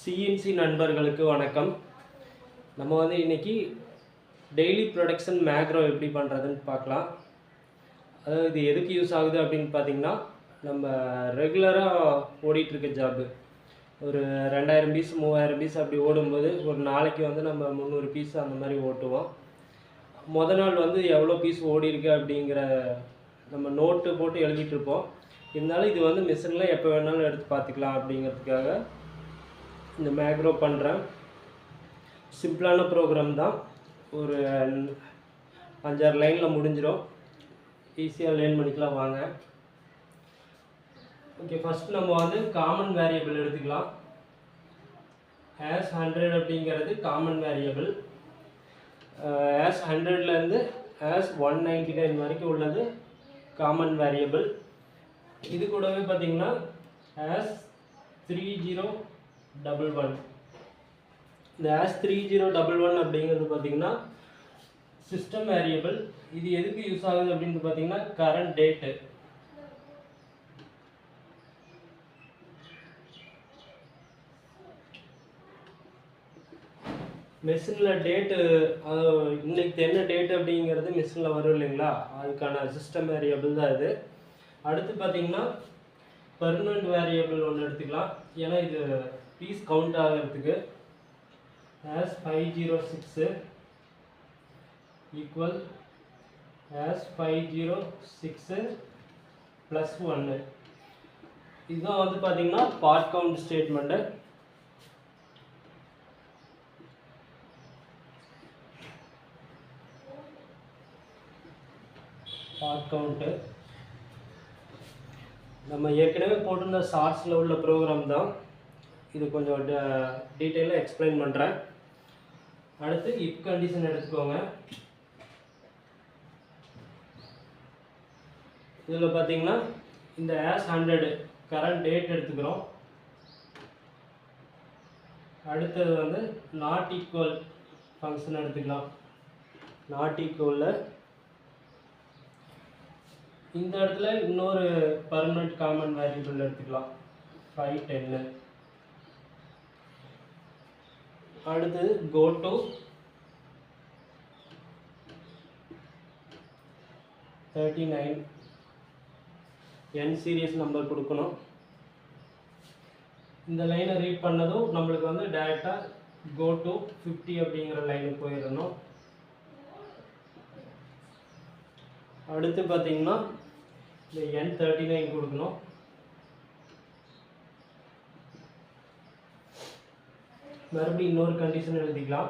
CNC நண்பர்களுக்கு வணக்கம். நம்ம வந்து இன்றைக்கி டெய்லி ப்ரொடக்ஷன் மேக்ரோ எப்படி பண்ணுறதுன்னு பார்க்கலாம். அதாவது இது எதுக்கு யூஸ் ஆகுது அப்படின்னு பார்த்திங்கன்னா, நம்ம ரெகுலராக ஓடிட்டுருக்க ஜாப்பு ஒரு 2000 பீஸ் 3000 பீஸ் அப்படி ஓடும்போது ஒரு நாளைக்கு வந்து நம்ம 300 பீஸ் அந்த மாதிரி ஓட்டுவோம். நாள் வந்து எவ்வளோ பீஸ் ஓடிருக்கு அப்படிங்கிற நம்ம நோட்டு போட்டு எழுதிட்டுருப்போம். இருந்தாலும் இது வந்து மிஷினில் எப்போ வேணாலும் எடுத்து பார்த்துக்கலாம் அப்படிங்கிறதுக்காக இந்த மேக்ரோ பண்ணுறேன். சிம்பிளான ப்ரோக்ராம் தான், ஒரு 5-6 லைனில் முடிஞ்சிடும். ஈஸியாக லேர்ன் பண்ணிக்கலாம் வாங்க. ஓகே, ஃபஸ்ட் நம்ம வந்து காமன் வேரியபிள் எடுத்துக்கலாம். as100 அப்படிங்கிறது காமன் வேரியபிள். as100லேருந்து as199 வரைக்கும் உள்ளது காமன் வேரியபிள். இது கூடவே பார்த்திங்கன்னா as3011 இந்த as3011 அப்படிங்கிறது பார்த்திங்கன்னா சிஸ்டம் வேரியபிள். இது எதுக்கு யூஸ் ஆகுது அப்படின்னு பார்த்திங்கன்னா கரண்ட் டேட்டு. மெஷினில் டேட்டு, இன்னைக்கு என்ன டேட்டு அப்படிங்கிறது மெஷினில் வரும் இல்லைங்களா, அதுக்கான சிஸ்டம் வேரியபிள் தான் இது. அடுத்து பார்த்திங்கன்னா பெர்மனண்ட் வேரியபிள் ஒன்று எடுத்துக்கலாம். ஏன்னா இது பீஸ் கவுண்ட் ஆகிறதுக்கு as506 ஈக்குவல் as506 + 1. இதுதான் வந்து பார்த்திங்கன்னா part count statement. Part count நம்ம ஏற்கனவே போட்டிருந்த ஷார்ட்ஸில் உள்ள ப்ரோக்ராம் தான். இது கொஞ்சம் டீட்டெயிலாக எக்ஸ்பிளைன் பண்ணுறேன். அடுத்து இஃப் கண்டிஷன் எடுத்துக்கோங்க. இதில் பார்த்தீங்கன்னா இந்த as100 கரண்ட் டேட் எடுத்துக்கிறோம். அடுத்தது வந்து நாட் ஈக்குவல் ஃபங்க்ஷன் எடுத்துக்கலாம். நாட் ஈக்குவலில் இந்த இடத்துல இன்னொரு பர்மனெண்ட் காமன் வேரியபிள் எடுத்துக்கலாம் 510. அடுத்தது go to 39 n serious number கொடுக்கணும். இந்த லைனை ரீட் பண்ணதும் நம்மளுக்கு வந்து டைரெக்டாக go to 50 அப்படிங்கிற லைனுக்கு போயிடணும். அடுத்து பார்த்தீங்கன்னா இந்த n39 கொடுக்கணும். மறுபடியும் இன்னொரு கண்டிஷன் எழுதிக்கலாம்.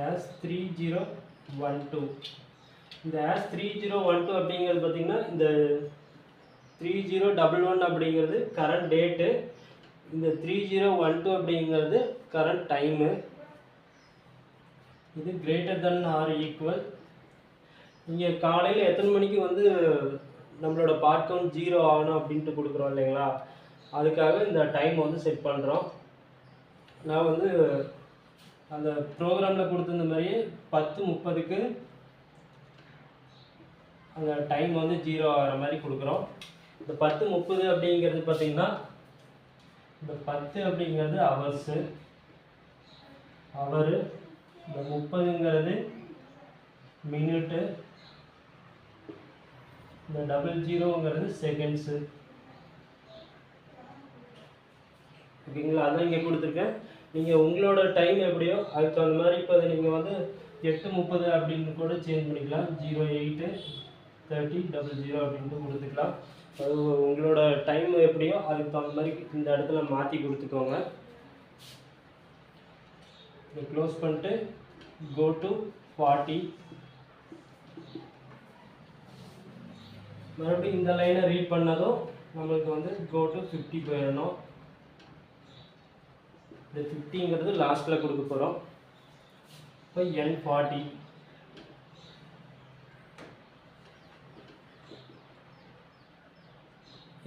as3012 இந்த as3012 அப்படிங்கிறது பார்த்தீங்கன்னா இந்த 3011 அப்படிங்கிறது கரண்ட் டேட்டு, இந்த 3012 அப்படிங்கிறது கரண்ட் டைமு. இது கிரேட்டர் தென் ஆர் ஈக்குவல். இங்கே காலையில் எத்தனை மணிக்கு வந்து நம்மளோட பார்ட் கவுண்ட் 0 ஆகணும் அப்படின்ட்டு கொடுக்குறோம் இல்லைங்களா, அதுக்காக இந்த டைம் வந்து செட் பண்ணுறோம். நான் வந்து அந்த ப்ரோக்ராமில் கொடுத்துருந்த மாதிரியே 10:30க்கு அந்த டைம் வந்து 0 ஆகிற மாதிரி கொடுக்குறோம். இந்த 10:30 அப்படிங்கிறது பார்த்திங்கன்னா இந்த 10 அப்படிங்கிறது ஹவர்ஸு, ஹவரு. இந்த 30ங்கிறது மினிட்டு, இந்த 00ங்கிறது செகண்ட்ஸு. ஓகேங்களா, அதான் இங்கே கொடுத்துருக்கேன். நீங்கள் உங்களோட டைம் எப்படியோ அதுக்கு தகுந்த மாதிரி இப்போ நீங்கள் வந்து 8:30 அப்படின்னு கூட சேஞ்ச் பண்ணிக்கலாம். 08:30:00 அப்படின்ட்டு கொடுத்துக்கலாம். அது உங்களோட டைம் எப்படியோ அதுக்கு தகுந்த மாதிரி இந்த இடத்துல மாற்றி கொடுத்துக்கோங்க. இதை க்ளோஸ் பண்ணிட்டு go to 40. மறுபடியும் இந்த லைனை ரீட் பண்ணதும் நம்மளுக்கு வந்து go to 50 போயிடணும். இந்த 50ங்கிறது லாஸ்ட்டில் கொடுக்க போகிறோம். இப்போ n40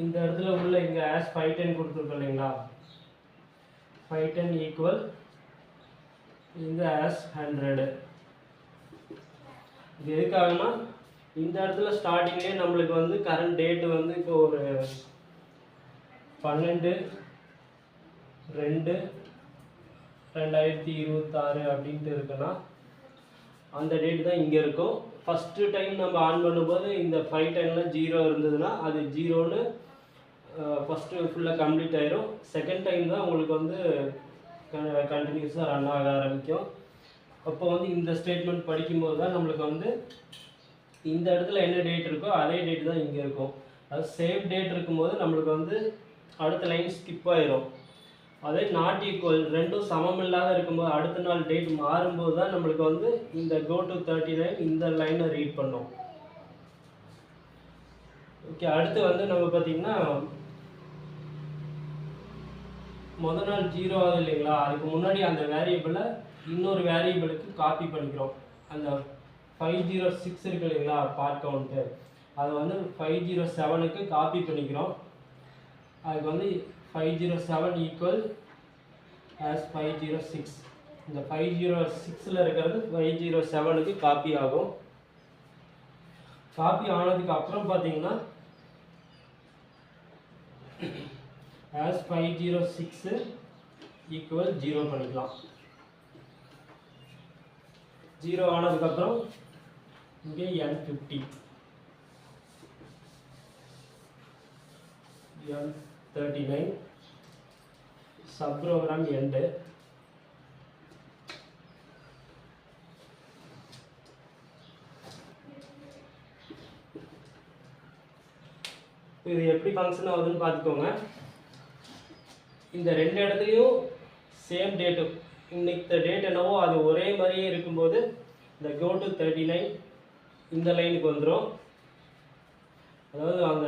இந்த இடத்துல உள்ள இங்கே as510 கொடுத்துருக்கோம் இல்லைங்களா, 510 ஈக்குவல் இந்த as100. இது எதுக்காகனா இந்த இடத்துல ஸ்டார்டிங்லேயே நம்மளுக்கு வந்து கரண்ட் டேட்டு வந்து இப்போ ஒரு 12/2/2026 அப்படின்ட்டு இருக்குன்னா அந்த டேட் தான் இங்கே இருக்கும். ஃபஸ்ட்டு டைம் நம்ம ஆன் பண்ணும்போது இந்த 510ல் 0 இருந்ததுன்னா அது 0ன்னு ஃபஸ்ட்டு ஃபுல்லாக கம்ப்ளீட் ஆயிரும். செகண்ட் டைம் தான் உங்களுக்கு வந்து கண்டினியூஸாக ரன் ஆக ஆரம்பிக்கும். அப்போ வந்து இந்த ஸ்டேட்மெண்ட் படிக்கும்போது தான் நம்மளுக்கு வந்து இந்த இடத்துல என்ன டேட் இருக்கோ அதே டேட் தான் இங்கே இருக்கும். அது சேவ் டேட் இருக்கும்போது நம்மளுக்கு வந்து அடுத்த லைன் ஸ்கிப் ஆயிரும். அதே நாட் ஈக்குவல் ரெண்டும் சமம் இல்லாத இருக்கும்போது அடுத்த நாள் டேட் மாறும்போது தான் நம்மளுக்கு வந்து இந்த go to 39 இந்த லைனை ரீட் பண்ணோம். ஓகே, அடுத்து வந்து நம்ம பார்த்தீங்கன்னா முதல் நாள் 0 ஆகுது இல்லைங்களா, அதுக்கு முன்னாடி அந்த வேரியபிளை இன்னொரு வேரியபிளுக்கு காப்பி பண்ணிக்கிறோம். அந்த 506 இருக்கு இல்லைங்களா பார்ட் கவுண்ட்டு, அதை வந்து 507க்கு காப்பி பண்ணிக்கிறோம். அதுக்கு வந்து 507 ஈக்குவல் as 506. இந்த 506ல் இருக்கிறது 507க்கு காப்பி ஆகும். காப்பி ஆனதுக்கு அப்புறம் பார்த்தீங்கன்னா as 506 ஈக்குவல் 0 பண்ணிக்கலாம். 0 ஆனதுக்கப்புறம் இங்கே N50 N39 sub program end. இது எப்படி ஃபங்க்ஷன் ஆகுதுன்னு பார்த்துக்கோங்க. இந்த ரெண்டு இடத்துலையும் சேம் டேட்டு, இன்னைக்கு டேட் என்னவோ அது ஒரே மாதிரியே இருக்கும்போது இந்த go to 39 இந்த லைனுக்கு வந்துடும். அதாவது அந்த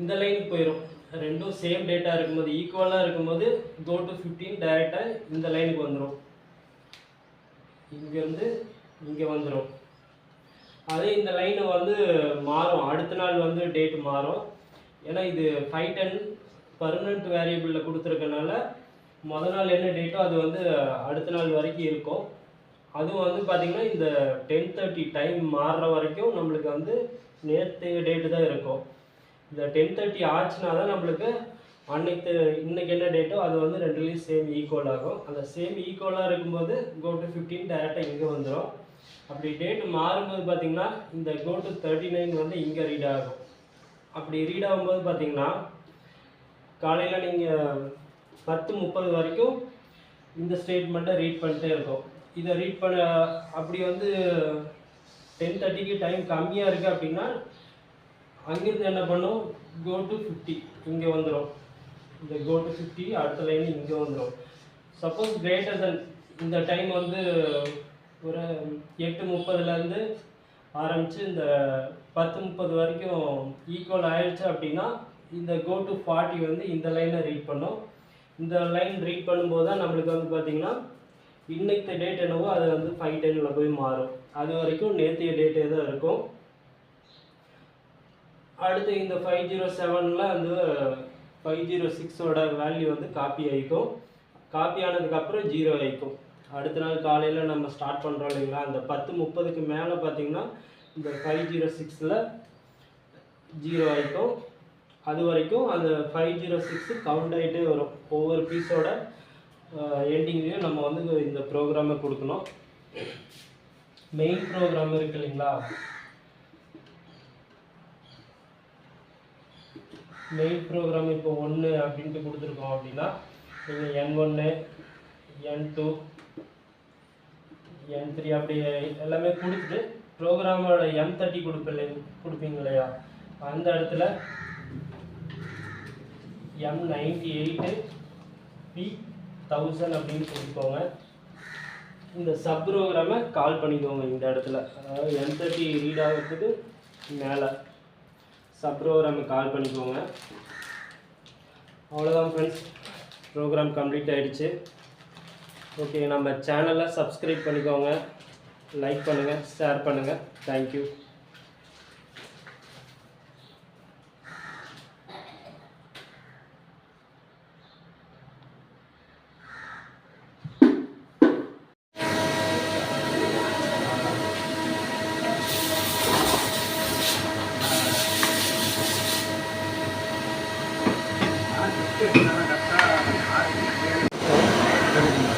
இந்த லைனுக்கு போயிடும். ரெண்டும் சேம் டேட்டாக இருக்கும்போது ஈக்குவலாக இருக்கும்போது go to 15 டைரெக்டாக இந்த லைனுக்கு வந்துடும். இங்கேருந்து இங்கே வந்துடும். அதே இந்த லைனை வந்து மாறும், அடுத்த நாள் வந்து டேட் மாறும். ஏன்னா இது 510 பர்மனெண்ட் வேரியபிளில் கொடுத்துருக்கனால முதல் நாள் என்ன டேட்டோ அது வந்து அடுத்த நாள் வரைக்கும் இருக்கும். அதுவும் வந்து பார்த்திங்கன்னா இந்த 10:30 டைம் மாறுற வரைக்கும் நம்மளுக்கு வந்து நேற்று டேட்டு தான் இருக்கும். இந்த 10:30 ஆச்சுன்னா தான் நம்மளுக்கு இன்னைக்கு என்ன டேட்டோ அது வந்து ரெண்டுலேயும் சேம் ஈக்குவல் ஆகும். அந்த சேம் ஈக்குவலாக இருக்கும்போது go to 15 டைரெக்டாக இங்கே வந்துடும். அப்படி டேட்டு மாறும்போது பார்த்திங்கன்னா இந்த go to 39 வந்து இங்கே ரீட் ஆகும். அப்படி ரீட் ஆகும்போது பார்த்திங்கன்னா காலையில் நீங்கள் 10:30 வரைக்கும் இந்த ஸ்டேட்மெண்ட்டை ரீட் பண்ணிட்டே இருக்கும். இதை ரீட் பண்ண அப்படி வந்து 10:30க்கு டைம் கம்மியாக இருக்குது அப்படின்னா அங்கேருந்து என்ன பண்ணும், go to 50 இங்கே வந்துடும். இந்த go to 50 அடுத்த லைன் இங்கே வந்துடும். சப்போஸ் கிரேட்டர் தென் இந்த டைம் வந்து ஒரு 8:30லேருந்து ஆரம்பித்து இந்த 10:30 வரைக்கும் ஈக்குவல் ஆயிடுச்சு அப்படின்னா இந்த go to 40 வந்து இந்த லைனை ரீட் பண்ணும். இந்த லைன் ரீட் பண்ணும்போது தான் நம்மளுக்கு வந்து பார்த்திங்கன்னா இன்னைக்கு டேட் என்னவோ அது வந்து 510ல் போய் மாறும். அது வரைக்கும் நேற்றைய டேட்டே தான் இருக்கும். அடுத்து இந்த 507ல் அந்த 506ஓட வேல்யூ வந்து காப்பி ஆகிக்கும். காப்பி ஆனதுக்கப்புறம் 0 ஆகிக்கும். அடுத்த நாள் காலையில் நம்ம ஸ்டார்ட் பண்ணுறோம் இல்லைங்களா, அந்த 10:30க்கு மேலே பார்த்திங்கன்னா இந்த 506ல் 0 ஆகிக்கும். அது வரைக்கும் அந்த 506 கவுண்ட் ஆகிட்டே வரும். ஒவ்வொரு பீஸோட எண்டிங்லேயும் நம்ம வந்து இந்த ப்ரோக்ராமை கொடுக்கணும். மெயின் ப்ரோக்ராம் இருக்கு இல்லைங்களா, மெயின் ப்ரோக்ராம் இப்போ 1 அப்படின்ட்டு கொடுத்துருக்கோம் அப்படின்னா நீங்கள் N1 N2 N3 அப்படி எல்லாமே கொடுத்துட்டு ப்ரோக்ராமோட M30 கொடுப்பீங்க இல்லையா, அந்த இடத்துல M98 P1000 அப்படின்னு கொடுத்துக்கோங்க. இந்த சப் ப்ரோக்ராமை கால் பண்ணிக்கோங்க இந்த இடத்துல. அதாவது M30 ரீட் ஆகிறதுக்கு மேலே சப் ப்ரோக்ராமை கால் பண்ணிக்கோங்க. அவ்வளோதான் ஃப்ரெண்ட்ஸ், ப்ரோக்ராம் கம்ப்ளீட் ஆகிடுச்சு. ஓகே, நம்ம சேனலை சப்ஸ்கிரைப் பண்ணிக்கோங்க, லைக் பண்ணுங்கள், ஷேர் பண்ணுங்கள். தேங்க்யூ. நன்றி.